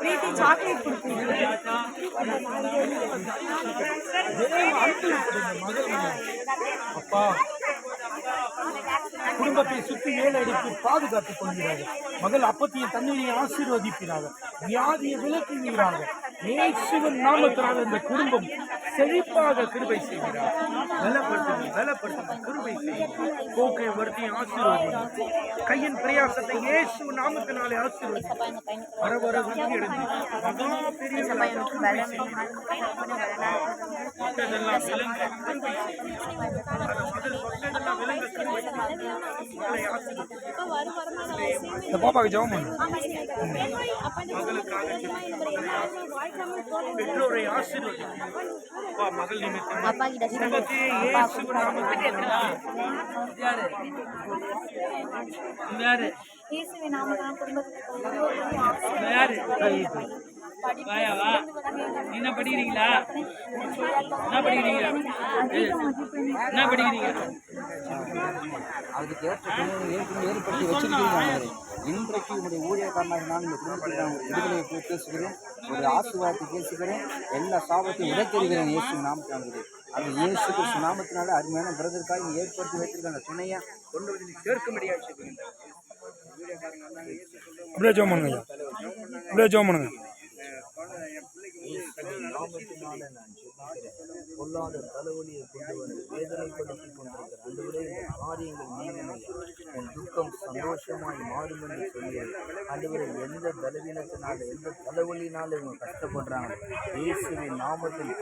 பிரீத்தி chocolate கொடுத்தீங்க. அப்பா குடும்பத்தை சுற்றி மேலடித்து பாதுகாத்துக் கொள்கிறார்கள். மகள் அப்பத்தையும் தண்ணீரை ஆசீர்வதிக்கிறாங்க, வியாதியை விலக்குகிறாங்க. இயேசுவின் நாமத்தினால இந்த குடும்பம் செழிப்பாக கிருபை செய்கிறார். பலப்படுத்துங்க கிருபை செய்கிறார். போக்கை வருத்தி ஆசீர்வதி, கையின் பிரயாசத்தை இயேசு நாமத்தினாலே ஆசீர்வதி. வர வர விருத்தி அடைந்து மகா பெரிய பாப்பாக்கு ஜெபம் பண்ணு. பெற்றோரை ஆசீர்வதி. மகள் என்ன படிக்கிறீங்களா? என்ன படிக்கிறீங்க? என்ன படிக்கிறீங்க? அதுக்கு ஏற்படுத்தி வச்சிருக்கீங்க. இன்றைக்கு உங்களுடைய ஊழியக்காரனாக நான் இந்த குடும்பத்தில் விடுதலையை பேசுகிறேன், ஒரு ஆசீர்வாதத்தை பேசுகிறேன், எல்லா சாபத்தையும் உடைத்தெறிகிறேன் இயேசு நாமத்தினாலே. அந்த இயேசு கிறிஸ்து நாமத்தினால அருமையான பிரதற்காக ஏற்படுத்தி வைத்திருக்க அந்த துணையை கொண்டு வந்து சேர்க்க முடியாது. அப்படியே ஜெபம் பண்ணுங்க, அப்படியே ஜெபம் பண்ணுங்க. நாமத்தினால நான் ஜெபிக்கிறேன். பொல்லாத தலைவலியை கொண்டு வந்து வேதனைப்படுத்தி கொண்டிருக்கிற ஆண்டவரே, இந்த காரியங்கள் நீங்கமையா, என் துக்கம் சந்தோஷமாய் மாறும் என்று சொல்லியது. ஆண்டவரே, எந்த பலவீனத்தினால எந்த தலைவலினால இவங்க கஷ்டப்படுறாங்க, இயேசுவின் நாமத்தில்